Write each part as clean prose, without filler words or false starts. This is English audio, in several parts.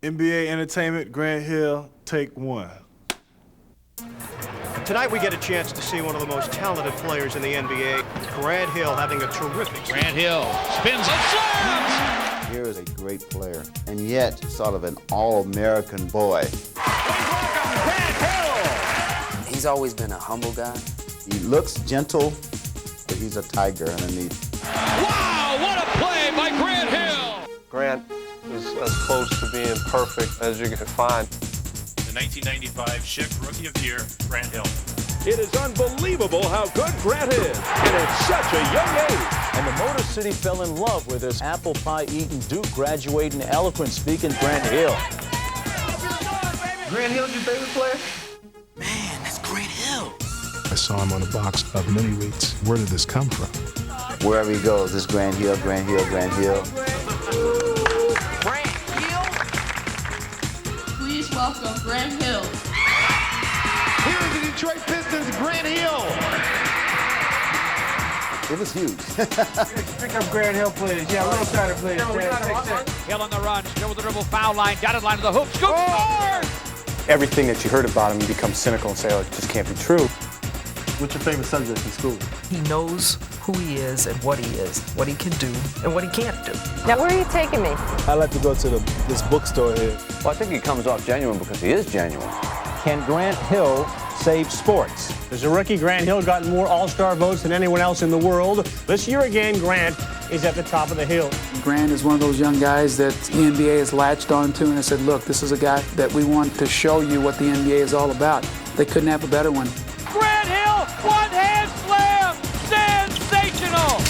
NBA Entertainment, Grant Hill, take one. Tonight we get a chance to see one of the most talented players in the NBA, Grant Hill, having a terrific... Grant Hill spins and slams! Here is a great player, and yet sort of an all-American boy. Grant Hill! He's always been a humble guy. He looks gentle, but he's a tiger underneath. Wow, what a play by Grant Hill! Grant is as close to being perfect as you can find. The 1995 Schick Rookie of the Year, Grant Hill. It is unbelievable how good Grant is, and at such a young age. And the Motor City fell in love with this apple pie-eating, Duke graduating, eloquent speaking Grant Hill. Grant Hill's your favorite player? Man, that's Grant Hill. I saw him on a box of mini wheats. Where did this come from? Wherever he goes, this Grant Hill, Grant Hill, Grant Hill. Grant Hill? Please welcome Grant Hill. Here's the Detroit Pistons, Grant Hill. It was huge. Pick up Grant Hill, please. Yeah, we'll try to play. Hill on the run, still with the dribble, foul line, dotted line to the hoop, scoop, scores! Everything that you heard about him, you become cynical and say, oh, it just can't be true. What's your favorite subject in school? He knows who he is and what he is, what he can do and what he can't do. Now, where are you taking me? I like to go to this bookstore here. Well, I think he comes off genuine because he is genuine. Can Grant Hill save sports? As a rookie, Grant Hill got more All-Star votes than anyone else in the world. This year again, Grant is at the top of the hill. Grant is one of those young guys that the NBA has latched onto and has said, look, this is a guy that we want to show you what the NBA is all about. They couldn't have a better one. Grant Hill, one-hand slam! Sensational!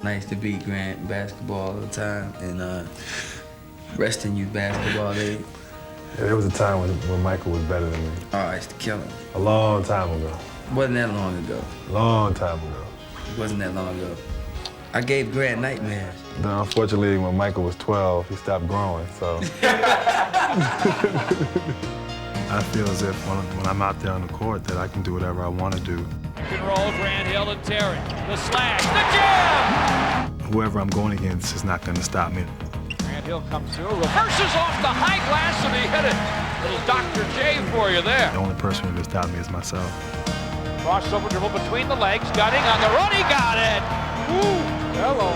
Nice to beat Grant basketball all the time and resting youth basketball league. Yeah, there was a time when Michael was better than me. Oh, I used to kill him. A long time ago. Wasn't that long ago. Long time ago. It wasn't that long ago. I gave Grant nightmares. Then unfortunately, when Michael was 12, he stopped growing, so. I feel as if when I'm out there on the court that I can do whatever I want to do. Pick and roll, Grant Hill and Terry. The slash, the jam! Whoever I'm going against is not going to stop me. Grant Hill comes through, reverses off the high glass, and he hit it. Little Dr. J for you there. The only person who can stop me is myself. Crossover dribble between the legs, gutting on the run, he got it! Ooh, hello.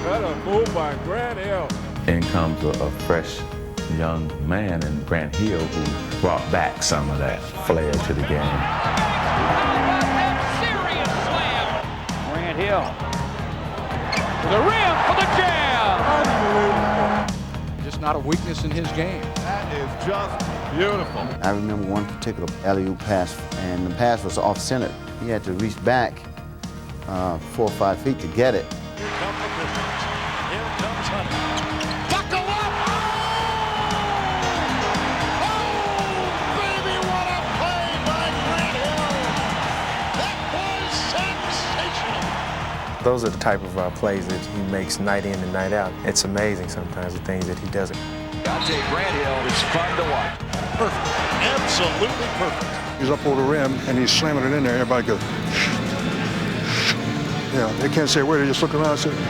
Better move by Grant Hill. In comes a fresh young man in Grant Hill who brought back some of that flair to the game. Serious slam! Grant Hill to the rim for the jam! Unbelievable. Just not a weakness in his game. That is just beautiful. I remember one particular alley-oop pass, and the pass was off-center. He had to reach back 4 or 5 feet to get it. Here come the Pistons. Here comes Honey. Buckle up! Oh, baby, what a play by Grant Hill. That was sensational. Those are the type of plays that he makes night in and night out. It's amazing sometimes the things that he does. Dante Grant Hill is fun to watch. Perfect. Absolutely perfect. He's up over the rim, and he's slamming it in there. Everybody goes, yeah, they can't say where, they just look around and say, Grant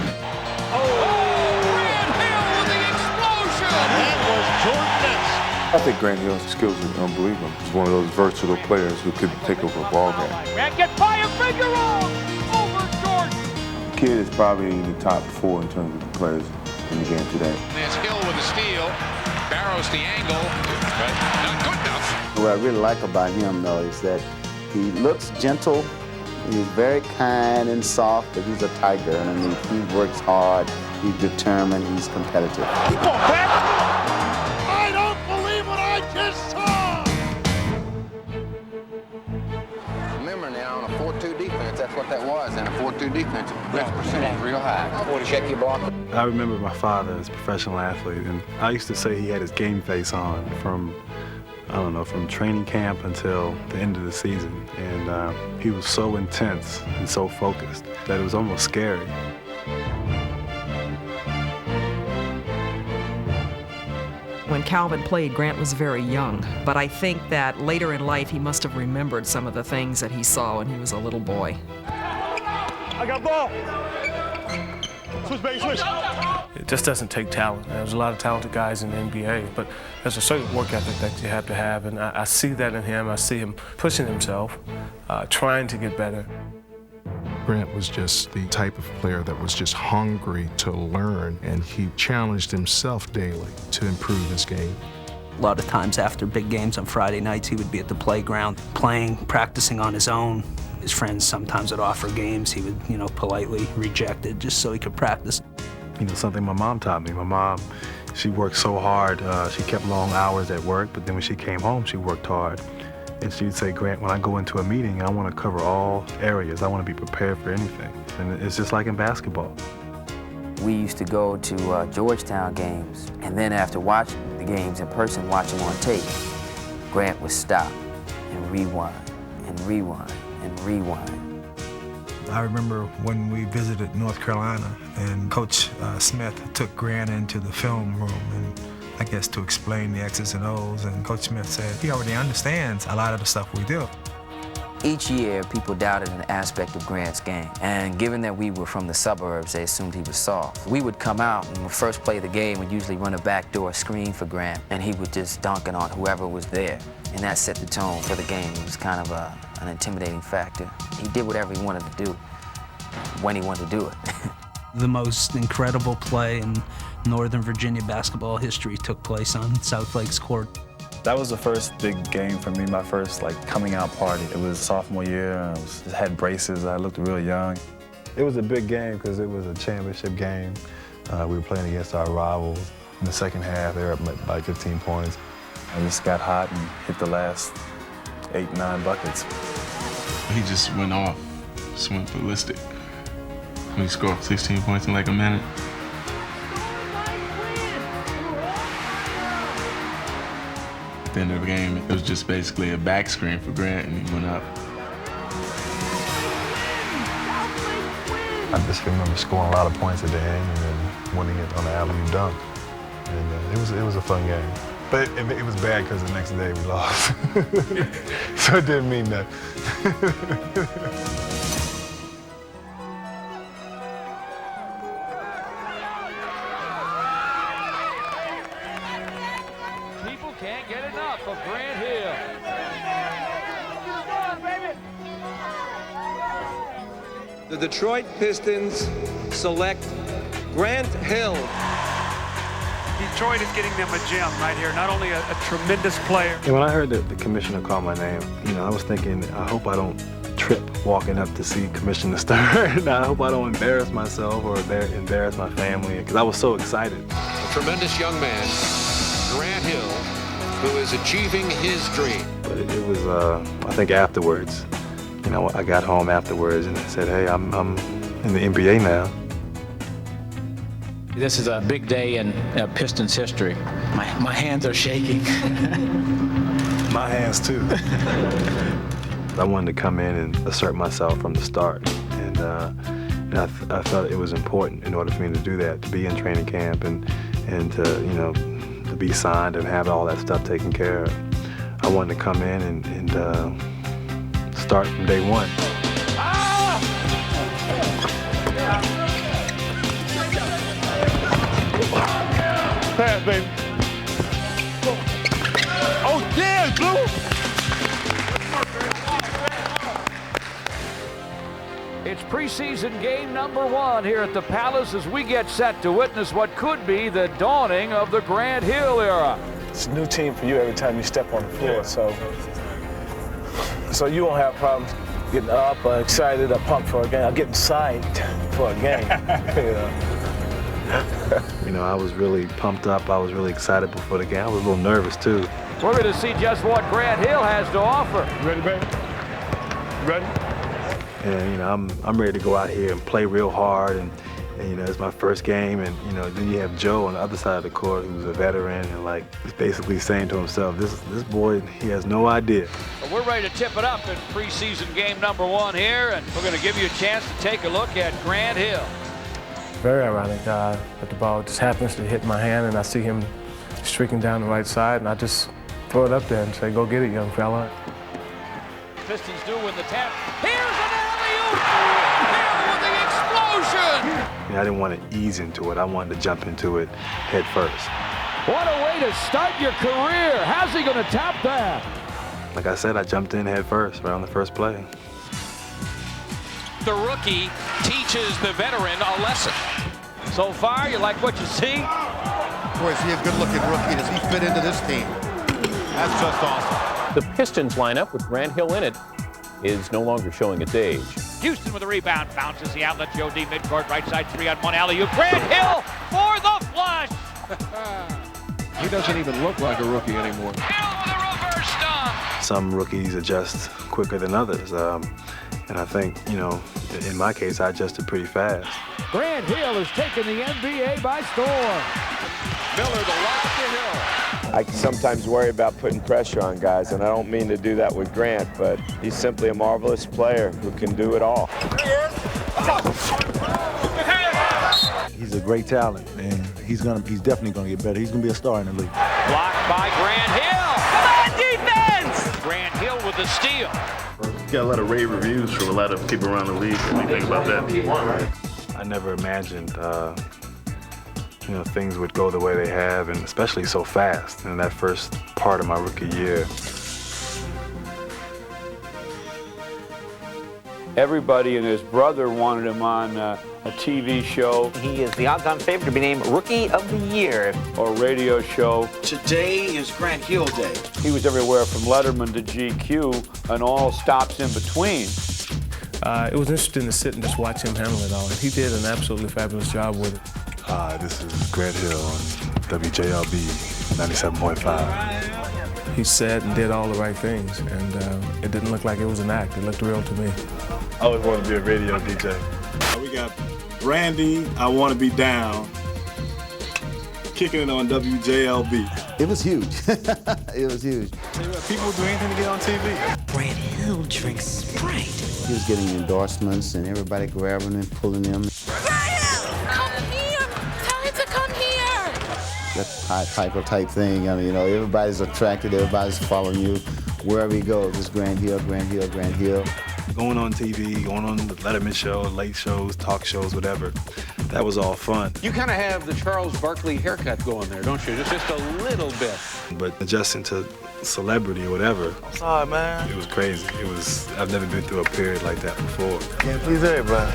Hill with the explosion! That was Jordan Ness. I think Grant Hill's skills are unbelievable. He's one of those versatile players who could take over a ball game. Grant gets by a figure roll over Jordan. The kid is probably in the top 4 in terms of the players in the game today. There's Hill with the steal. Barrows the angle, but not good enough. What I really like about him, though, is that he looks gentle. He's very kind and soft, but he's a tiger underneath. He works hard, he's determined, he's competitive. I don't believe what I just saw! Remember now, on a 4-2 defense, that's what that was. In a 4-2 defense, blitz percentage real high. Check your block. I remember my father as a professional athlete, and I used to say he had his game face on from training camp until the end of the season. And he was so intense and so focused that it was almost scary. When when Calvin played, Grant was very young, but I think that later in life he must have remembered some of the things that he saw when he was a little boy. I got ball. Switch, baby, switch. It just doesn't take talent. There's a lot of talented guys in the NBA, but there's a certain work ethic that you have to have, and I see that in him. I see him pushing himself, trying to get better. Grant was just the type of player that was just hungry to learn, and he challenged himself daily to improve his game. A lot of times after big games on Friday nights, he would be at the playground playing, practicing on his own. His friends sometimes would offer games. He would, politely reject it just so he could practice. Something my mom taught me. My mom, she worked so hard. She kept long hours at work, but then when she came home, she worked hard. And she'd say, Grant, when I go into a meeting, I want to cover all areas. I want to be prepared for anything. And it's just like in basketball. We used to go to Georgetown games, and then after watching the games in person, watching on tape, Grant would stop and rewind and rewind and rewind. I remember when we visited North Carolina and Coach Smith took Grant into the film room and I guess to explain the X's and O's, and Coach Smith said he already understands a lot of the stuff we do. Each year, people doubted an aspect of Grant's game, and given that we were from the suburbs, they assumed he was soft. We would come out and the first play of the game would usually run a backdoor screen for Grant, and he would just dunk it on whoever was there, and that set the tone for the game. It was kind of an intimidating factor. He did whatever he wanted to do when he wanted to do it. The most incredible play in Northern Virginia basketball history took place on South Lakes court. That was the first big game for me, my first coming out party. It was sophomore year, I had braces, I looked really young. It was a big game because it was a championship game. We were playing against our rivals. In the second half, they were up by 15 points. I just got hot and hit the last 8, 9 buckets. He just went off, just went ballistic. He scored 16 points in like a minute. At the end of the game, it was just basically a back screen for Grant, and he went up. I just remember scoring a lot of points at the end and then winning it on the alley-oop dunk. And it was a fun game. But it was bad because the next day we lost. So it didn't mean nothing. People can't get enough of Grant Hill. The Detroit Pistons select Grant Hill. Detroit is getting them a gem right here, not only a tremendous player. And when I heard the commissioner call my name, I was thinking, I hope I don't trip walking up to see Commissioner Stern. I hope I don't embarrass myself or embarrass my family, because I was so excited. A tremendous young man, Grant Hill, who is achieving his dream. But it was, I think afterwards, I got home afterwards and I said, hey, I'm in the NBA now. This is a big day in Pistons history. My hands are shaking. My hands too. I wanted to come in and assert myself from the start. And I felt it was important in order for me to do that, to be in training camp and to be signed and have all that stuff taken care of. I wanted to come in and start from day one. Pass, baby. Oh, yeah, Blue. It's preseason game number 1 here at the Palace as we get set to witness what could be the dawning of the Grant Hill era. It's a new team for you every time you step on the floor, so you won't have problems getting up or excited or pumped for a game. I'm getting psyched for a game. I was really pumped up. I was really excited before the game. I was a little nervous too. We're going to see just what Grant Hill has to offer. Ready, baby? Ready? And I'm ready to go out here and play real hard. And it's my first game. And then you have Joe on the other side of the court, who's a veteran, and he's basically saying to himself, this boy, he has no idea. Well, we're ready to tip it up in preseason game number 1 here, and we're going to give you a chance to take a look at Grant Hill. Very ironic that the ball just happens to hit my hand and I see him streaking down the right side, and I just throw it up there and say, go get it, young fella. Pistons do win the tap. Here's an alley-oop! Hill with the explosion! I didn't want to ease into it. I wanted to jump into it head first. What a way to start your career. How's he going to tap that? Like I said, I jumped in head first right on the first play. The rookie teaches the veteran a lesson. So far, you like what you see? Boy, is he a good-looking rookie. Does he fit into this team? That's just awesome. The Pistons lineup with Grant Hill in it is no longer showing its age. Houston with a rebound, bounces the outlet. Joe D midcourt, right side, 3-on-1 alley-oop. Grant Hill for the flush. He doesn't even look like a rookie anymore. Hill with a reverse dunk. Some rookies adjust quicker than others. And I think, in my case, I adjusted pretty fast. Grant Hill has taken the NBA by storm. Miller, the lock to Hill. I sometimes worry about putting pressure on guys, and I don't mean to do that with Grant, but he's simply a marvelous player who can do it all. He's a great talent, and he's definitely gonna get better. He's gonna be a star in the league. Blocked by Grant Hill. Come on, defense! Grant Hill with the steal. Got a lot of rave reviews from a lot of people around the league. What do you think about that? I never imagined, things would go the way they have, and especially so fast in that first part of my rookie year. Everybody and his brother wanted him on a TV show. He is the odds-on favorite to be named Rookie of the Year. Or radio show. Today is Grant Hill Day. He was everywhere from Letterman to GQ and all stops in between. It was interesting to sit and just watch him handle it all, and he did an absolutely fabulous job with it. This is Grant Hill on WJLB 97.5. He said and did all the right things, and it didn't look like it was an act. It looked real to me. I always wanted to be a radio DJ. We got Randy, I Want to Be Down, kicking it on WJLB. It was huge. It was huge. People do anything to get on TV. Grant Hill drinks Sprite. He was getting endorsements and everybody grabbing and pulling him. That type thing. I mean, everybody's attracted, everybody's following you wherever he goes. It's Grant Hill, Grant Hill, Grant Hill. Going on TV, going on the Letterman show, late shows, talk shows, whatever. That was all fun. You kind of have the Charles Barkley haircut going there, don't you? Just a little bit. But adjusting to celebrity or whatever. I'm sorry, man. It was crazy. I've never been through a period like that before. Can't please everybody.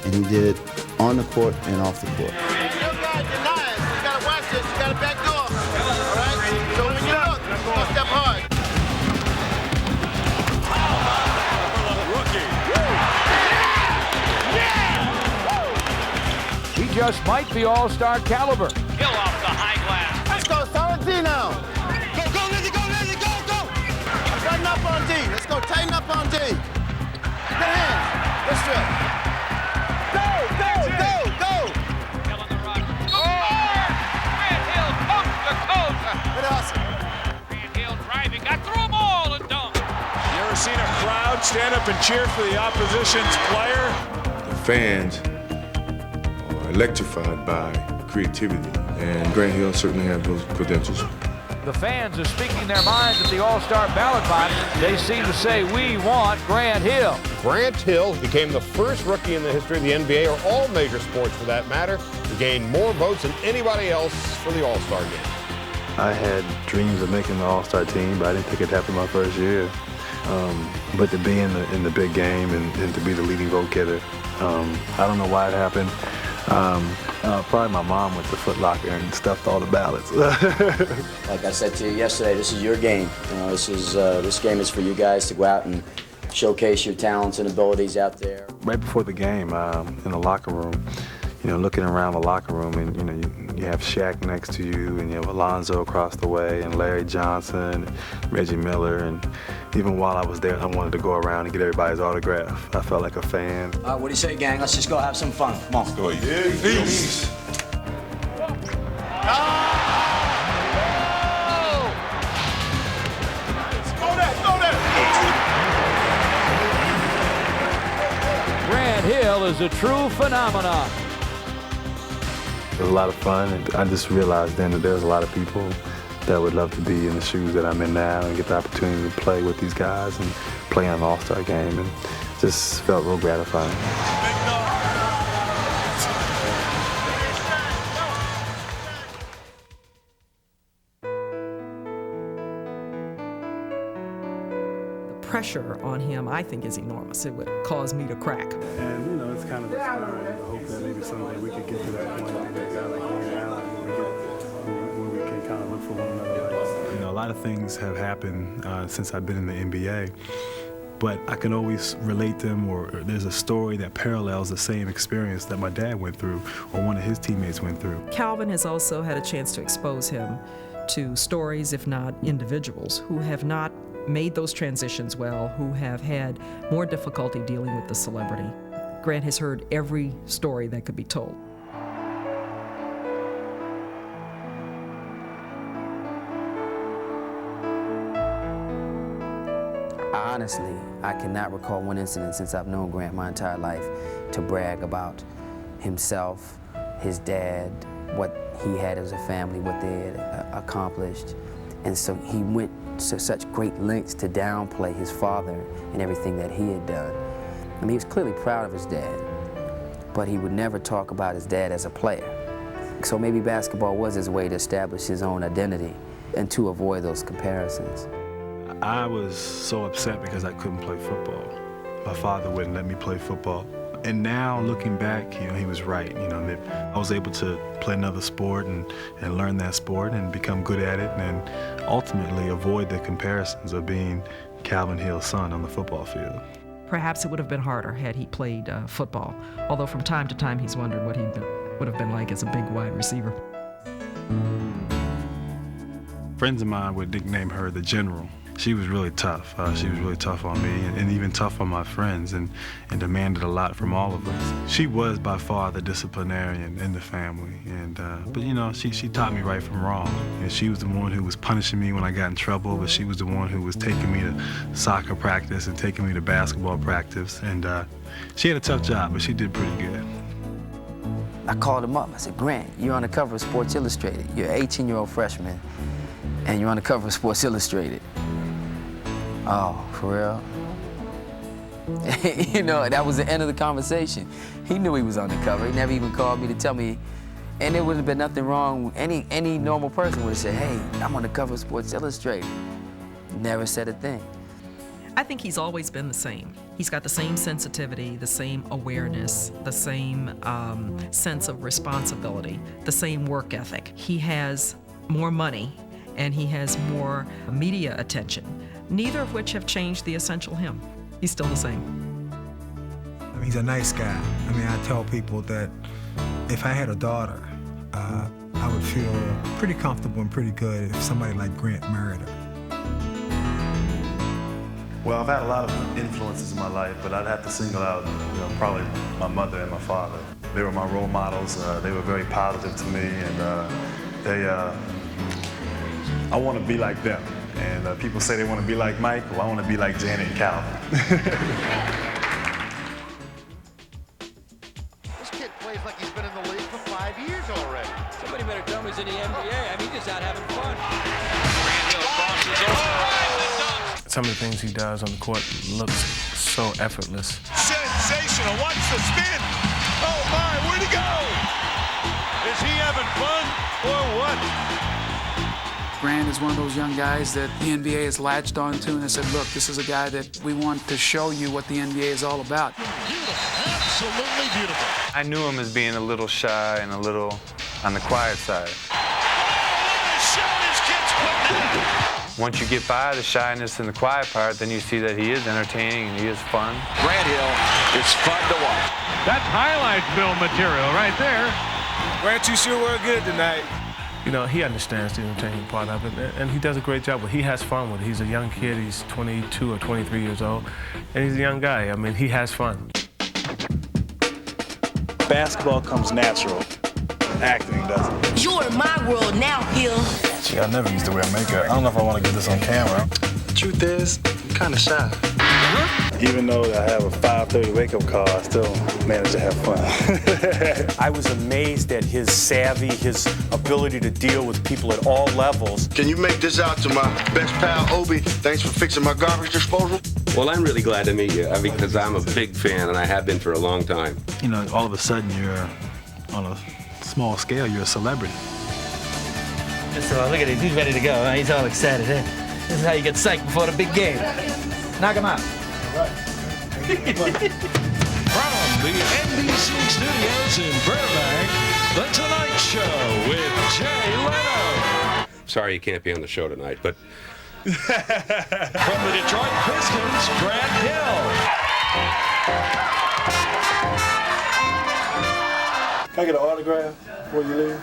And he did it on the court and off the court. You got a back door. All right? So when you look, don't step hard. He just might be all-star caliber. Kill off the high glass. Let's go, solid D now. Go, Lizzie, go. Tighten up on D. Let's go, tighten up on D. Good hands. Let's strip. Go. Hill on the run. Grant Hill, coast to coast. Good hustle. Grant Hill driving, got through them all and dunked. You ever seen a crowd stand up and cheer for the opposition's player? The fans are electrified by creativity, and Grant Hill certainly has those credentials. The fans are speaking their minds at the All-Star ballot box. They seem to say, we want Grant Hill. Grant Hill became the first rookie in the history of the NBA, or all major sports for that matter, to gain more votes than anybody else for the All-Star game. I had dreams of making the All-Star team, but I didn't think it'd happen my first year. But to be in the big game and to be the leading vote getter, I don't know why it happened. Probably my mom went to Foot Locker and stuffed all the ballots. Like I said to you yesterday, this is your game. This game is for you guys to go out and showcase your talents and abilities out there. Right before the game, in the locker room, looking around the locker room, and you have Shaq next to you, and you have Alonzo across the way, and Larry Johnson, and Reggie Miller, and even while I was there, I wanted to go around and get everybody's autograph. I felt like a fan. What do you say, gang? Let's just go have some fun. Come on. Let's go. Yeah, peace. Grant Hill is a true phenomenon. It was a lot of fun, and I just realized then that there's a lot of people that would love to be in the shoes that I'm in now and get the opportunity to play with these guys and play in an All-Star game, and just felt real gratifying. Pressure on him, I think, is enormous. It would cause me to crack. And, you know, it's kind of inspiring. I hope that maybe someday we could get to that point like that guy like Grant Allen, where we can kind of look for one another. You know, a lot of things have happened since I've been in the NBA, but I can always relate them, or there's a story that parallels the same experience that my dad went through or one of his teammates went through. Calvin has also had a chance to expose him to stories, if not individuals, who have not made those transitions well, who have had more difficulty dealing with the celebrity. Grant has heard every story that could be told. Honestly, I cannot recall one incident since I've known Grant my entire life to brag about himself, his dad, what he had as a family, what they had accomplished. And so he went to such great lengths to downplay his father and everything that he had done. I mean, he was clearly proud of his dad, but he would never talk about his dad as a player. So maybe basketball was his way to establish his own identity and to avoid those comparisons. I was so upset because I couldn't play football. My father wouldn't let me play football. And now, looking back, you know, he was right. You know, that I was able to play another sport and learn that sport and become good at it, and ultimately avoid the comparisons of being Calvin Hill's son on the football field. Perhaps it would have been harder had he played football, although from time to time he's wondered what he would have been like as a big wide receiver. Friends of mine would nickname her the General. She was really tough. She was really tough on me and even tough on my friends, and demanded a lot from all of us. She was by far the disciplinarian in the family, but you know, she taught me right from wrong. And she was the one who was punishing me when I got in trouble, but she was the one who was taking me to soccer practice and taking me to basketball practice. And she had a tough job, but she did pretty good. I called him up. I said, Grant, you're on the cover of Sports Illustrated. You're an 18-year-old freshman, and you're on the cover of Sports Illustrated. Oh, for real? You know, that was the end of the conversation. He knew he was on the cover. He never even called me to tell me, and there would have been nothing wrong. Any normal person would have said, hey, I'm on the cover of Sports Illustrated. Never said a thing. I think he's always been the same. He's got the same sensitivity, the same awareness, the same sense of responsibility, the same work ethic. He has more money and he has more media attention, neither of which have changed the essential him. He's still the same. I mean, he's a nice guy. I mean, I tell people that if I had a daughter, I would feel pretty comfortable and pretty good if somebody like Grant married her. Well, I've had a lot of influences in my life, but I'd have to single out, you know, probably my mother and my father. They were my role models. They were very positive to me, and I want to be like them. And people say they want to be like Mike. Well, I want to be like Janet and Calvin. This kid plays like he's been in the league for 5 years already. Somebody better tell me he's in the NBA. I mean, he's just out having fun. Grant Hill crosses over. Some of the things he does on the court looks so effortless. Sensational. Watch the spin. Oh, my. Where'd he go? Is he having fun or what? Grant is one of those young guys that the NBA has latched onto and has said, look, this is a guy that we want to show you what the NBA is all about. Beautiful. Absolutely beautiful. I knew him as being a little shy and a little on the quiet side. Once you get by the shyness and the quiet part, then you see that he is entertaining and he is fun. Grant Hill is fun to watch. That's highlight film material right there. Grant, you sure were good tonight. You know, he understands the entertaining part of it, and he does a great job. But he has fun with it. He's a young kid. He's 22 or 23 years old, and he's a young guy. I mean, he has fun. Basketball comes natural. Acting doesn't. You're in my world now, Hill. Gee, I never used to wear makeup. I don't know if I want to get this on camera. The truth is, I'm kind of shy. Even though I have a 5:30 wake-up call, I still manage to have fun. I was amazed at his savvy, his ability to deal with people at all levels. Can you make this out to my best pal, Obi? Thanks for fixing my garbage disposal. Well, I'm really glad to meet you because I'm a big fan and I have been for a long time. You know, all of a sudden you're on a small scale, you're a celebrity. So look at him, he's ready to go. Huh? He's all excited. Huh? This is how you get psyched before the big game. Knock him out. From the NBC studios in Burbank, The Tonight Show with Jay Leno. Sorry you can't be on the show tonight, but... From the Detroit Pistons, Grant Hill. Can I get an autograph before you leave?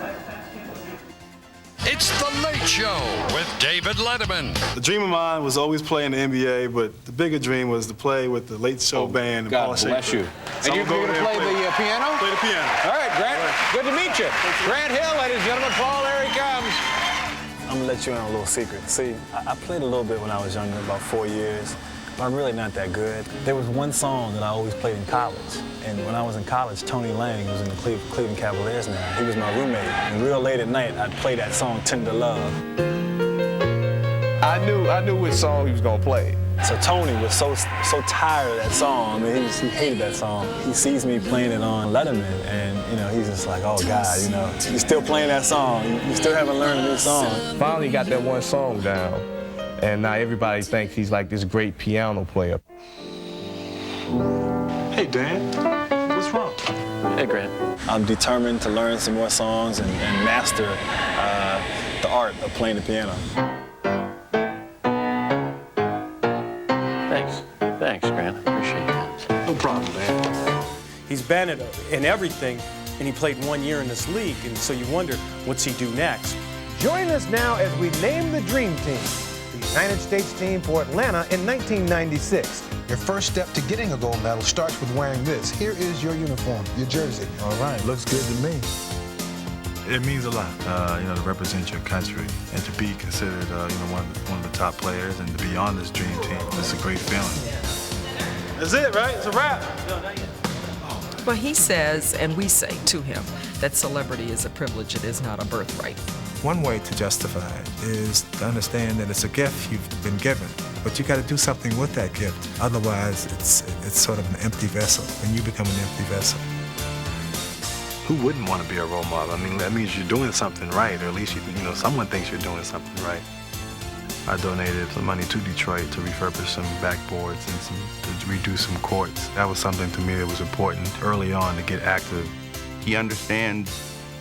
It's The Late Show with David Letterman. The dream of mine was always playing the NBA, but the bigger dream was to play with the Late Show band. God bless you. So And you're going to play the piano? Play the piano. All right, Grant. Good to meet you. Grant Hill, ladies and gentlemen. Paul, there he comes. I'm gonna let you in on a little secret. See, I played a little bit when I was younger, about 4 years, but I'm really not that good. There was one song that I always played in college, and when I was in college, Tony Lang, who's in the Cleveland Cavaliers now, he was my roommate, and real late at night, I'd play that song, Tender Love. I knew which song he was going to play. So Tony was so tired of that song. I mean, he hated that song. He sees me playing it on Letterman, and you know, he's just like, oh God, you know, you're still playing that song. You still haven't learned a new song. Finally got that one song down, and now everybody thinks he's like this great piano player. Hey, Dan, what's wrong? Hey, Grant. I'm determined to learn some more songs and master the art of playing the piano. Thanks, Grant. I appreciate that. No problem, man. He's been in everything, and he played 1 year in this league, and so you wonder, what's he do next? Join us now as we name the Dream Team, the United States team for Atlanta in 1996. Your first step to getting a gold medal starts with wearing this. Here is your uniform, your jersey. All right, looks good to me. It means a lot, you know, to represent your country and to be considered, you know, one of the top players and to be on this dream team. It's a great feeling. That's it, right? It's a wrap. Well, he says, and we say to him, that celebrity is a privilege, it is not a birthright. One way to justify it is to understand that it's a gift you've been given, but you got to do something with that gift. Otherwise, it's sort of an empty vessel, and you become an empty vessel. Who wouldn't want to be a role model? I mean, that means you're doing something right, or at least you know someone thinks you're doing something right. I donated some money to Detroit to refurbish some backboards and to redo some courts. That was something to me that was important early on to get active. He understands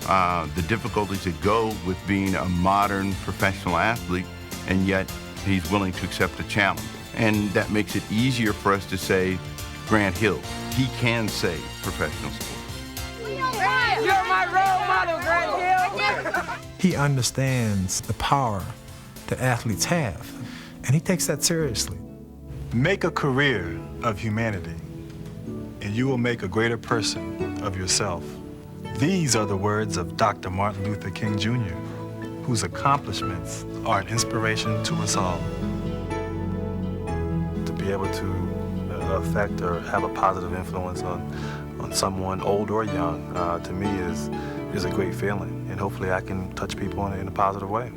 the difficulties that go with being a modern professional athlete, and yet he's willing to accept a challenge. And that makes it easier for us to say, Grant Hill, he can save professional sports. You're my role model, Grant Hill. He understands the power that athletes have, and he takes that seriously. Make a career of humanity, and you will make a greater person of yourself. These are the words of Dr. Martin Luther King Jr., whose accomplishments are an inspiration to us all. To be able to affect or have a positive influence on someone old or young, to me is a great feeling, and hopefully I can touch people in a positive way.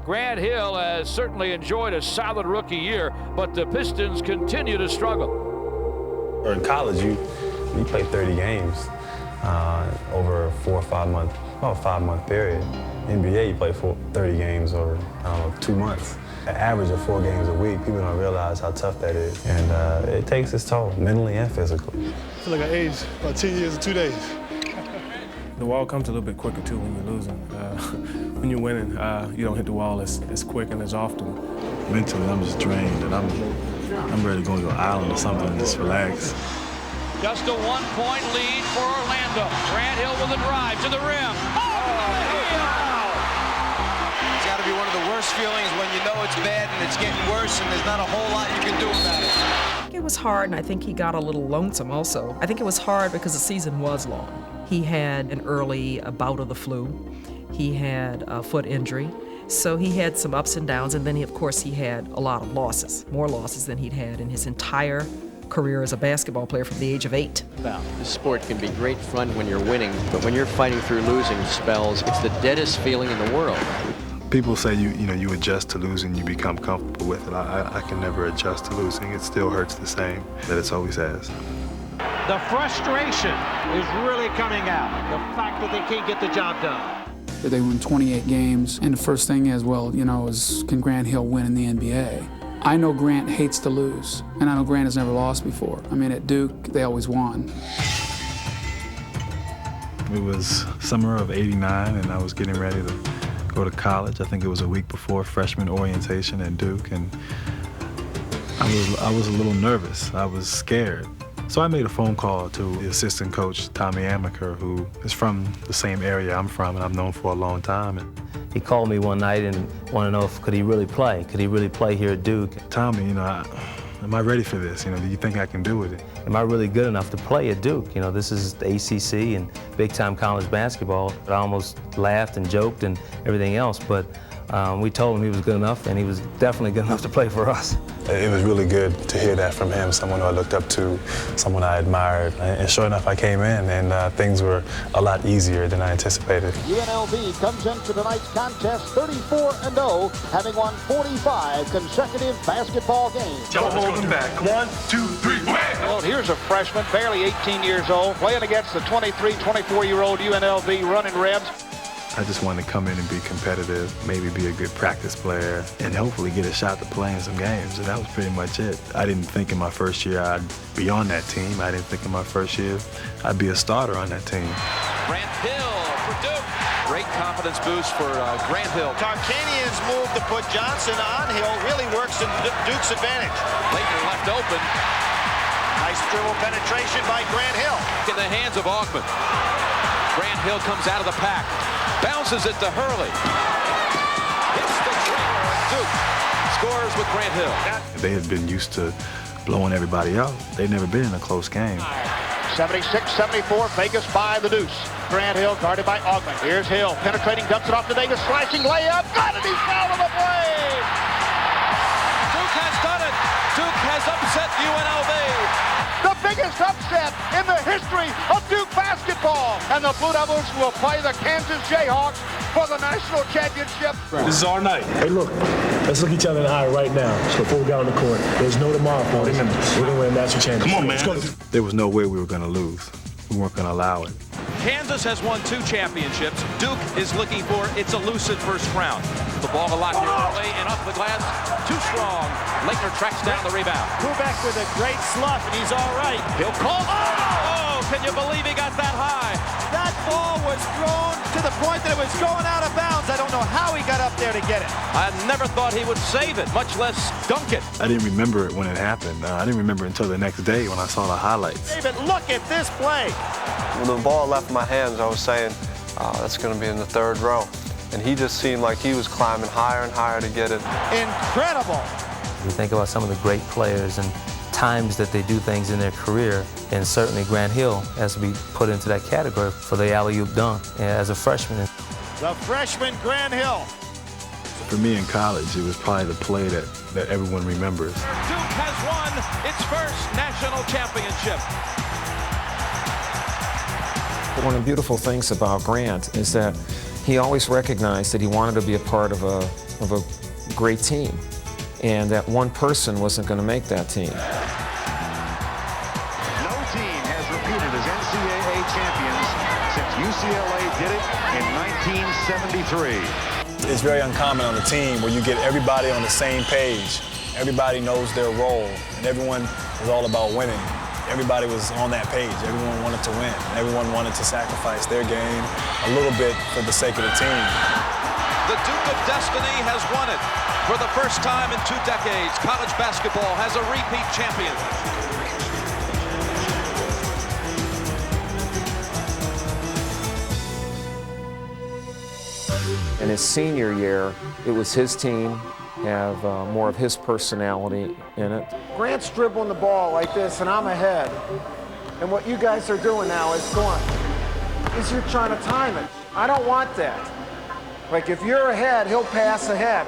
Grant Hill has certainly enjoyed a solid rookie year, but the Pistons continue to struggle. In college, you play 30 games over a 4 or 5 month, well, 5-month period. NBA, you play 30 games over, 2 months. An average of 4 games a week. People don't realize how tough that is. And it takes its toll, mentally and physically. I feel like I aged about 10 years and 2 days. The wall comes a little bit quicker, too, when you're losing. When you're winning, you don't hit the wall as quick and as often. Mentally, I'm just drained, and I'm ready to go to an island or something and just relax. Just a 1-point lead for Orlando. Grant Hill with a drive to the rim. It's got to be one of the worst feelings when you know it's bad and it's getting worse and there's not a whole lot you can do about it. I think it was hard, and I think he got a little lonesome also. I think it was hard because the season was long. He had an early bout of the flu. He had a foot injury. So he had some ups and downs, and then of course he had a lot of losses, more losses than he'd had in his entire career as a basketball player from the age of 8. This sport can be great fun when you're winning, but when you're fighting through losing spells, it's the deadest feeling in the world. People say you adjust to losing, you become comfortable with it. I can never adjust to losing. It still hurts the same that it always has. The frustration is really coming out. The fact that they can't get the job done. They won 28 games, and the first thing is, well, is can Grant Hill win in the NBA? I know Grant hates to lose, and I know Grant has never lost before. I mean, at Duke, they always won. It was summer of '89, and I was getting ready to go to college. I think it was a week before freshman orientation at Duke, and I was a little nervous. I was scared. So I made a phone call to the assistant coach, Tommy Amaker, who is from the same area I'm from, and I've known for a long time. And he called me one night and wanted to know could he really play? Could he really play here at Duke? Tommy, am I ready for this? Do you think I can do it? Am I really good enough to play at Duke? This is the ACC and big-time college basketball. I almost laughed and joked and everything else, but we told him he was good enough, and he was definitely good enough to play for us. It was really good to hear that from him, someone who I looked up to, someone I admired. And sure enough, I came in, and things were a lot easier than I anticipated. UNLV comes into tonight's contest 34-0, having won 45 consecutive basketball games. Don't hold him back. 1, 2, 3, wham! Well, here's a freshman, barely 18 years old, playing against the 23, 24-year-old UNLV running Rebs. I just wanted to come in and be competitive, maybe be a good practice player, and hopefully get a shot to play in some games. And that was pretty much it. I didn't think in my first year I'd be on that team. I didn't think in my first year I'd be a starter on that team. Grant Hill for Duke. Great confidence boost for Grant Hill. Tarkanian's move to put Johnson on Hill really works in Duke's advantage. Laettner left open. Nice dribble penetration by Grant Hill. In the hands of Augmon. Grant Hill comes out of the pack. Bounces it to Hurley. Hits the trigger, and Duke scores with Grant Hill. They had been used to blowing everybody out. They'd never been in a close game. 76-74, Vegas by the deuce. Grant Hill guarded by Augmon. Here's Hill, penetrating, dumps it off to Davis, slashing layup. Got it, he's fouled on the play. Duke has done it. Duke has upset UNLV. The biggest upset in the history of Duke basketball. And the Blue Devils will play the Kansas Jayhawks for the national championship. This is our night. Hey, look, let's look each other in the eye right now before we get on the court. There's no tomorrow for us. We're going to win a national championship. Come on, man. There was no way we were going to lose. We weren't going to allow it. Kansas has won 2 championships. Duke is looking for its elusive first round. The ball a lot here early and off the glass. Too strong. Laettner tracks down the rebound. Kubek with a great slough, and he's all right. He'll call. Oh, can you believe he got that high? That ball was thrown to the point that it was going out of bounds. I don't know how he got up there to get it. I never thought he would save it, much less dunk it. I didn't remember it when it happened. I didn't remember it until the next day when I saw the highlights. David, look at this play. When the ball left my hands, I was saying, that's going to be in the 3rd row. And he just seemed like he was climbing higher and higher to get it. Incredible. We think about some of the great players and times that they do things in their career, and certainly Grant Hill has to be put into that category for the alley-oop dunk as a freshman. The freshman Grant Hill. For me in college, it was probably the play that everyone remembers. Duke has won its first national championship. One of the beautiful things about Grant is that he always recognized that he wanted to be a part of a great team, and that one person wasn't going to make that team. No team has repeated as NCAA champions since UCLA did it in 1973. It's very uncommon on a team where you get everybody on the same page. Everybody knows their role, and everyone is all about winning. Everybody was on that page. Everyone wanted to win. Everyone wanted to sacrifice their game a little bit for the sake of the team. The Duke of Destiny has won it. For the first time in 2 decades, college basketball has a repeat champion. In his senior year, it was his team, have more of his personality in it. Grant's dribbling the ball like this, and I'm ahead. And what you guys are doing now is you're trying to time it. I don't want that. Like if you're ahead, he'll pass ahead.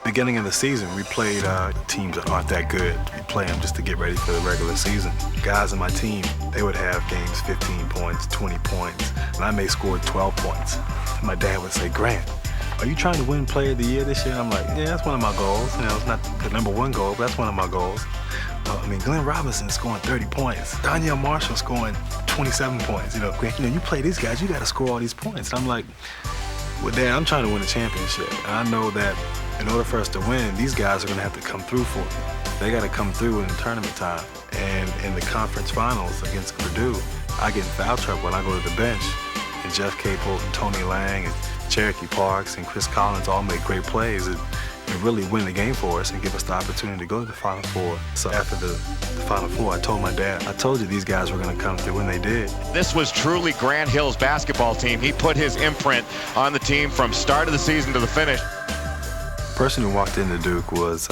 Beginning of the season, we played teams that aren't that good. We play them just to get ready for the regular season. Guys on my team, they would have games 15 points, 20 points, and I may score 12 points. And my dad would say, Grant, are you trying to win Player of the Year this year? And I'm like, yeah, that's one of my goals. You know, it's not the #1 goal, but that's one of my goals. I mean, Glenn Robinson scoring 30 points. Donyell Marshall scoring 27 points. You know, Grant, you play these guys, you got to score all these points. And I'm like, well, Dad, I'm trying to win a championship. And I know that in order for us to win, these guys are going to have to come through for me. They got to come through in tournament time. And in the conference finals against Purdue, I get in foul trouble when I go to the bench. And Jeff Capel and Tony Lang and Cherokee Parks and Chris Collins all make great plays and really win the game for us and give us the opportunity to go to the Final Four. So after the Final Four, I told my dad, I told you these guys were going to come through, and they did. This was truly Grant Hill's basketball team. He put his imprint on the team from start of the season to the finish. The person who walked into Duke was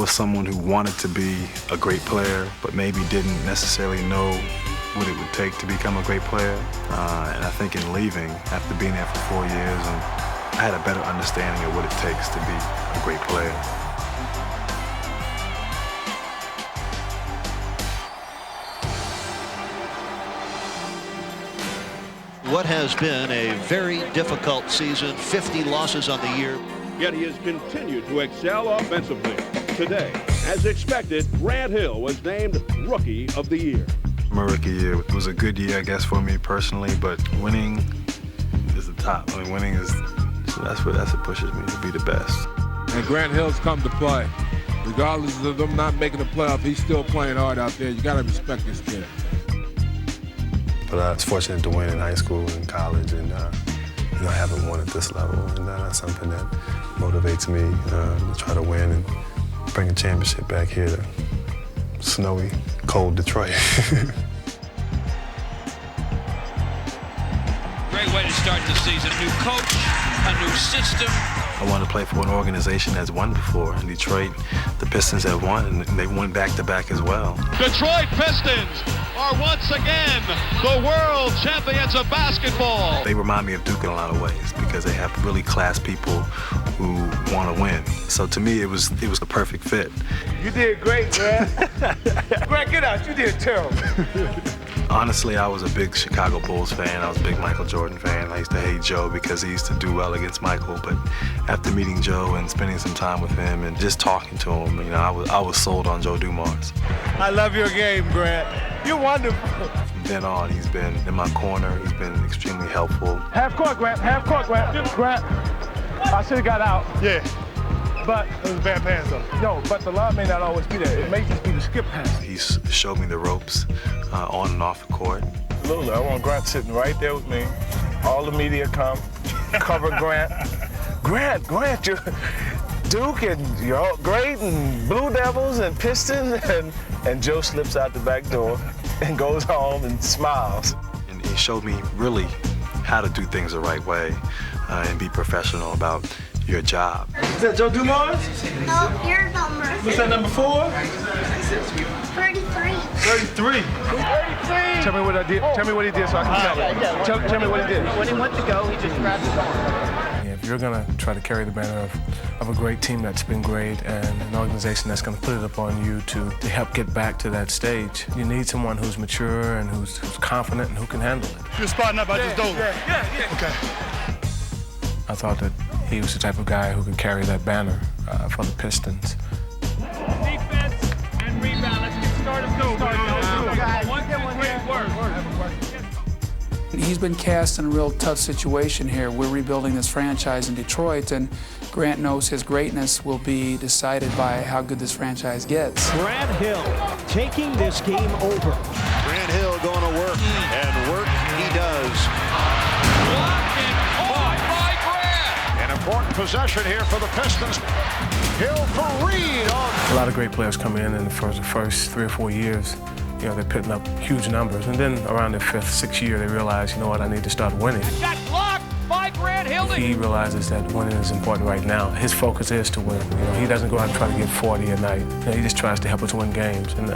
someone who wanted to be a great player, but maybe didn't necessarily know what it would take to become a great player. And I think in leaving, after being there for 4 years, I had a better understanding of what it takes to be a great player. What has been a very difficult season, 50 losses on the year. Yet he has continued to excel offensively. Today, as expected, Grant Hill was named Rookie of the Year. My rookie year was a good year, I guess, for me personally, but winning is the top. I mean, winning is, that's what pushes me to be the best. And Grant Hill's come to play. Regardless of them not making the playoff, he's still playing hard out there. You gotta respect this kid. But I was fortunate to win in high school and college, and I haven't won at this level, and that's something that motivates me to try to win and bring a championship back here to snowy, cold Detroit. Great way to start the season. A new coach, a new system. I want to play for an organization that's won before. In Detroit, the Pistons have won, and they won back-to-back as well. Detroit Pistons are once again the world champions of basketball. They remind me of Duke in a lot of ways because they have really class people who want to win. So to me, it was the perfect fit. You did great, Grant. Grant, get out. You did terrible. Honestly, I was a big Chicago Bulls fan. I was a big Michael Jordan fan. I used to hate Joe because he used to do well against Michael. But after meeting Joe and spending some time with him and just talking to him, I was sold on Joe Dumars. I love your game, Grant. You're wonderful. From then on, he's been in my corner. He's been extremely helpful. Half court, Grant. Half court, Grant. Grant, I should have got out. Yeah. But it was a bad pass, though. No, but the line may not always be there. It may just be the skip pass. He's showed me the ropes on and off the court. Absolutely. I want Grant sitting right there with me. All the media come, cover Grant. Grant, you're Duke, and you're all great, and Blue Devils, and Pistons, and Joe slips out the back door and goes home and smiles. And he showed me really how to do things the right way and be professional about your job. Is that Joe Dumars? No, your number. What's that, number 4? 33. 33. 33. Tell me what I did. Tell me what he did so I can tell you. Tell me what he did. When he went to go, he just grabbed his arm. If you're going to try to carry the banner of a great team that's been great and an organization that's going to put it upon you to help get back to that stage, you need someone who's mature and who's confident and who can handle it. You're spotting up, I just don't. Yeah. Okay. I thought that he was the type of guy who could carry that banner for the Pistons. Defense and rebound. Let's get started. Great work. He's been cast in a real tough situation here. We're rebuilding this franchise in Detroit, and Grant knows his greatness will be decided by how good this franchise gets. Grant Hill taking this game over. Grant Hill going to work, and work he does. An important possession here for the Pistons. Hill for Reed. A lot of great players come in the first 3 or 4 years. They're putting up huge numbers. And then around their 5th, 6th year, they realize, you know what, I need to start winning. Shot blocked by Grant Hill. He realizes that winning is important right now. His focus is to win. He doesn't go out and try to get 40 a night. He just tries to help us win games. And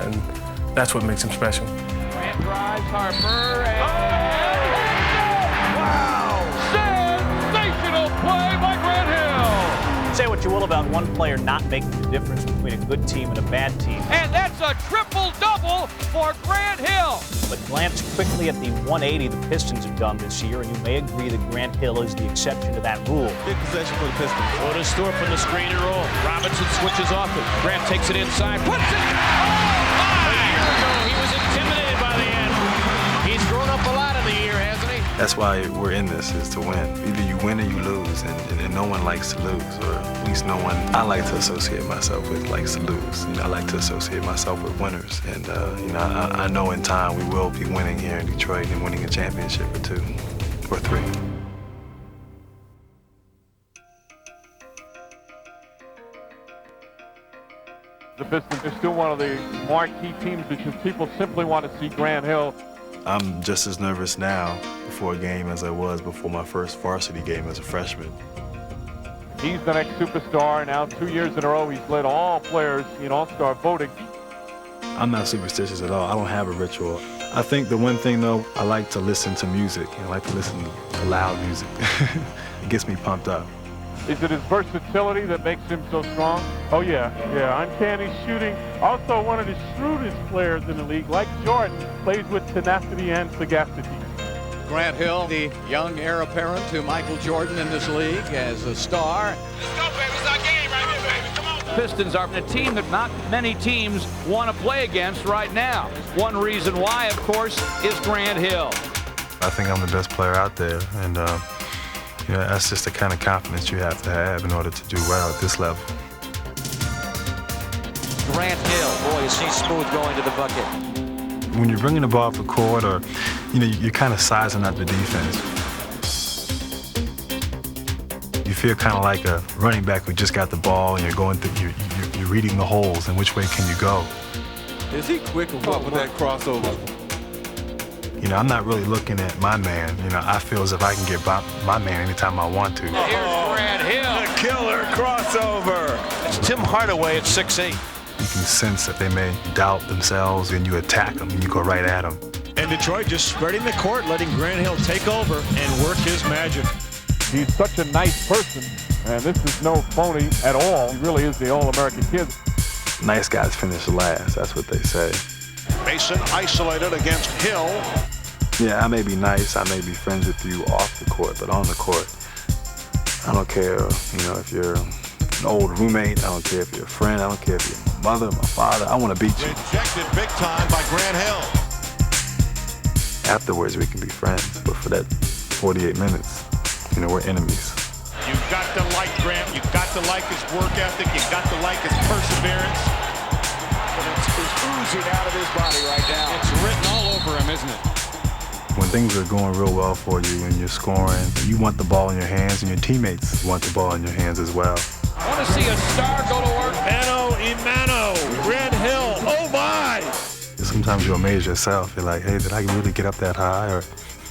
that's what makes him special. Grant drives Harper. And wow! Sensational play Say what you will about one player not making the difference between a good team and a bad team. And that's a triple-double for Grant Hill. But glance quickly at the 180 the Pistons have done this year, and you may agree that Grant Hill is the exception to that rule. Big possession for the Pistons. Otis Stewart from the screen and roll. Robinson switches off it. Grant takes it inside. Puts it! Oh, my! A year ago, he was intimidated by the end. He's grown up a lot in the year, hasn't he? That's why we're in this, is to win. Either you win or you lose, and no one likes to lose, or at least no one I like to associate myself with likes to lose. I like to associate myself with winners, and I know in time we will be winning here in Detroit and winning a championship or 2 or 3. The Pistons are still one of the marquee teams because people simply want to see Grant Hill. I'm just as nervous now before a game as I was before my first varsity game as a freshman. He's the next superstar. Now 2 years in a row, he's led all players in All-Star voting. I'm not superstitious at all. I don't have a ritual. I think the one thing, though, I like to listen to music. I like to listen to loud music. It gets me pumped up. Is it his versatility that makes him so strong? Oh, yeah. Uncanny shooting. Also one of the shrewdest players in the league, like Jordan, plays with tenacity and sagacity. Grant Hill, the young heir apparent to Michael Jordan in this league as a star. Let's go, baby. It's our game right here, baby. Come on. Pistons are a team that not many teams want to play against right now. One reason why, of course, is Grant Hill. I think I'm the best player out there, and that's just the kind of confidence you have to have in order to do well at this level. Grant Hill, boy, is he smooth going to the bucket. When you're bringing the ball up the court, or you're kind of sizing up the defense. You feel kind of like a running back who just got the ball, and you're going through, you're reading the holes, and which way can you go? Is he quick or what with that crossover? I'm not really looking at my man. I feel as if I can get my man anytime I want to. Here's Grant Hill. The killer crossover. It's Tim Hardaway at 6'8". You can sense that they may doubt themselves, and you attack them, and you go right at them. And Detroit just spreading the court, letting Grant Hill take over and work his magic. He's such a nice person, and this is no phony at all. He really is the All-American kid. Nice guys finish last, that's what they say. Mason isolated against Hill. Yeah, I may be nice, I may be friends with you off the court, but on the court, I don't care, if you're an old roommate, I don't care if you're a friend, I don't care if you're my mother, my father, I want to beat you. Rejected big time by Grant Hill. Afterwards, we can be friends, but for that 48 minutes, we're enemies. You've got to like Grant, you've got to like his work ethic, you've got to like his perseverance. Confidence is oozing out of his body right now. It's written all over him, isn't it? When things are going real well for you and you're scoring, you want the ball in your hands, and your teammates want the ball in your hands as well. I want to see a star go to work. Imano, Grant Hill, oh my! Sometimes you amaze yourself. You're like, hey, did I really get up that high? Or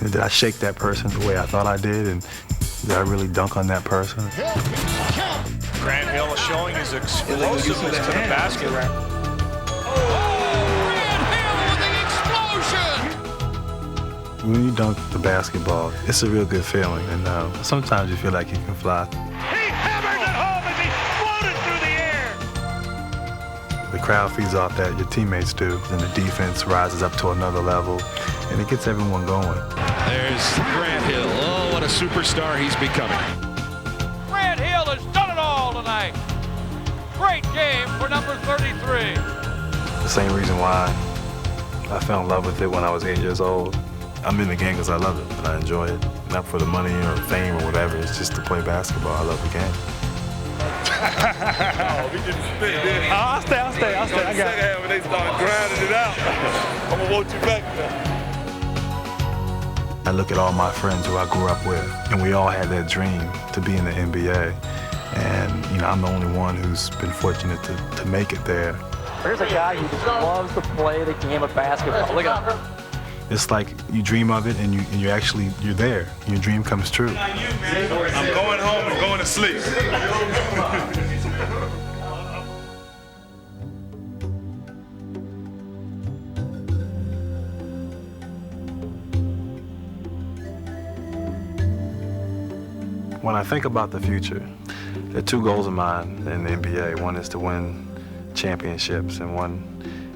did I shake that person the way I thought I did? And did I really dunk on that person? Grant Hill is showing his explosiveness to the basket. When you dunk the basketball, it's a real good feeling, and sometimes you feel like you can fly. He hammered it home as he floated through the air. The crowd feeds off that, your teammates do, and the defense rises up to another level, and it gets everyone going. There's Grant Hill. Oh, what a superstar he's becoming. Grant Hill has done it all tonight. Great game for number 33. The same reason why I fell in love with it when I was 8 years old. I'm in the game because I love it and I enjoy it. Not for the money or fame or whatever, it's just to play basketball. I love the game. I'll stay. I got it. When they start grinding it out, I'm going to want you back now. I look at all my friends who I grew up with, and we all had that dream to be in the NBA. And, I'm the only one who's been fortunate to make it there. Here's a guy who just loves to play the game of basketball. Look at him. It's like you dream of it, and you're there. Your dream comes true. I'm going home and going to sleep. When I think about the future, There are two goals of mine in the NBA. One is to win championships, and one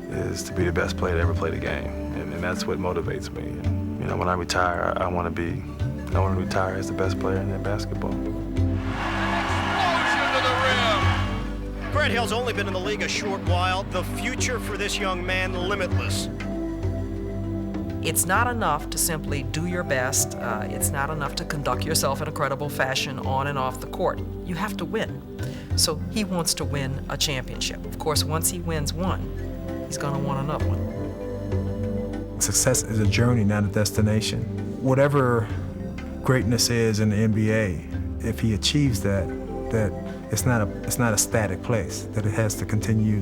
is to be the best player to ever play the game. And that's what motivates me. And, you know, when I retire, I want to retire as the best player in basketball. Grant Hill's only been in the league a short while. The future for this young man, limitless. It's not enough to simply do your best. It's not enough to conduct yourself in a credible fashion on and off the court. You have to win. So he wants to win a championship. Of course, once he wins one, he's going to want another one. Success is a journey, not a destination. Whatever greatness is in the NBA, if he achieves that it's not a static place, that it has to continue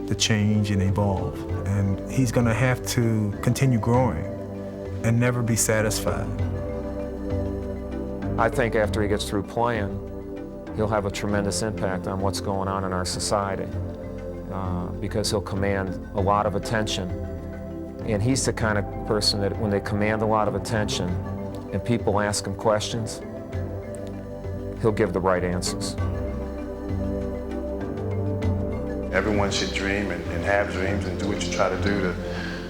to change and evolve. And he's gonna have to continue growing and never be satisfied. I think after he gets through playing, he'll have a tremendous impact on what's going on in our society because he'll command a lot of attention. And he's the kind of person that when they command a lot of attention and people ask him questions, he'll give the right answers. Everyone should dream and have dreams and do what you try to do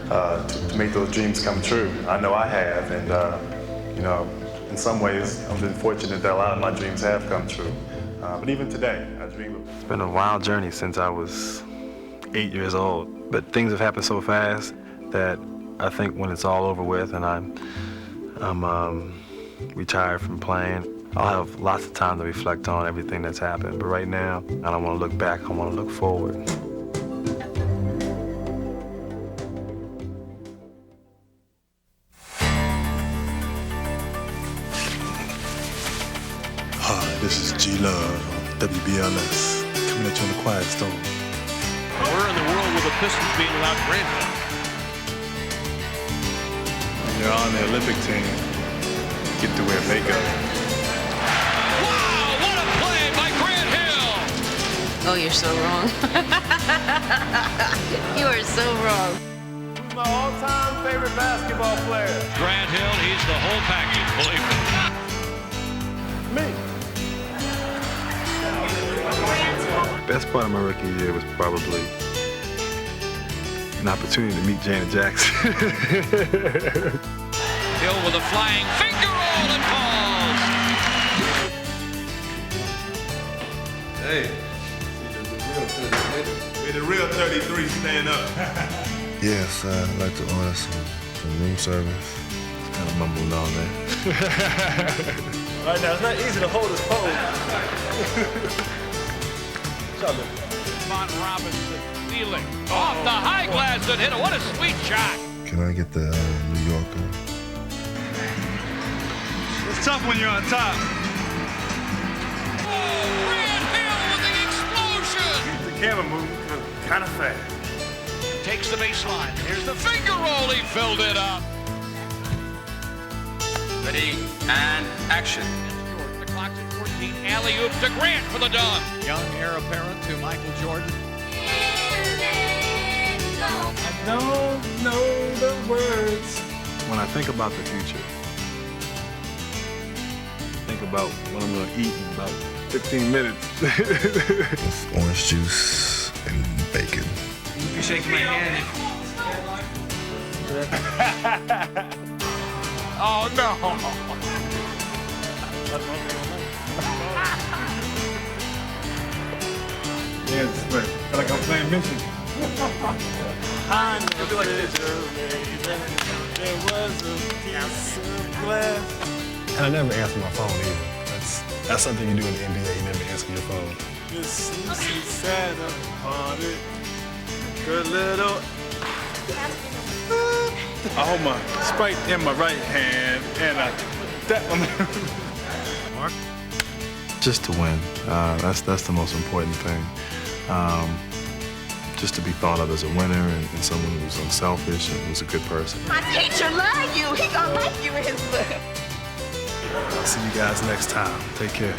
to make those dreams come true. I know I have, and you know, in some ways, I've been fortunate that a lot of my dreams have come true. But even today, I dream of it. It's been a wild journey since I was 8 years old, but things have happened so fast that I think when it's all over with and I'm retired from playing, I'll have lots of time to reflect on everything that's happened. But right now, I don't want to look back, I want to look forward. Hi, this is G-Love on WBLS, coming at you on the Quiet Storm. Where in the world will the Pistons be without Grant Hill? When you're on the Olympic team, you get to wear makeup. Oh, you're so wrong. You are so wrong. Who's my all-time favorite basketball player? Grant Hill, he's the whole package, believe me. Best part of my rookie year was probably an opportunity to meet Janet Jackson. Hill with a flying finger roll and falls. Hey. May the real 33 stand up. Yes, I'd like to order some room service. It's kind of mumbling on there. All right, now, it's not easy to hold his pose. Mont Robinson stealing off the high glass and hit it. What a sweet shot. Can I get the New Yorker? It's tough when you're on top. Camera moving kind of fast. Takes the baseline. Here's the finger roll. He filled it up. Ready and action. The clock's at 14. Alley-oop to Grant for the dunk. Young heir apparent to Michael Jordan. I don't know the words. When I think about the future, think about what I'm going to eat in about 15 minutes. With orange juice and bacon. You shake my hand. Oh, no. Yes, but I feel like I'm playing Mission. I know there was a piece of glass. And I never answer my phone either. That's something you do in the NBA, you never answer your phone. Miss Lucy sat upon it. Good little. I hold my Sprite in my right hand and that one. Mark? Just to win. That's the most important thing. Just to be thought of as a winner and someone who's unselfish and who's a good person. My teacher loved you. He gonna like you in his book. See you guys next time. Take care.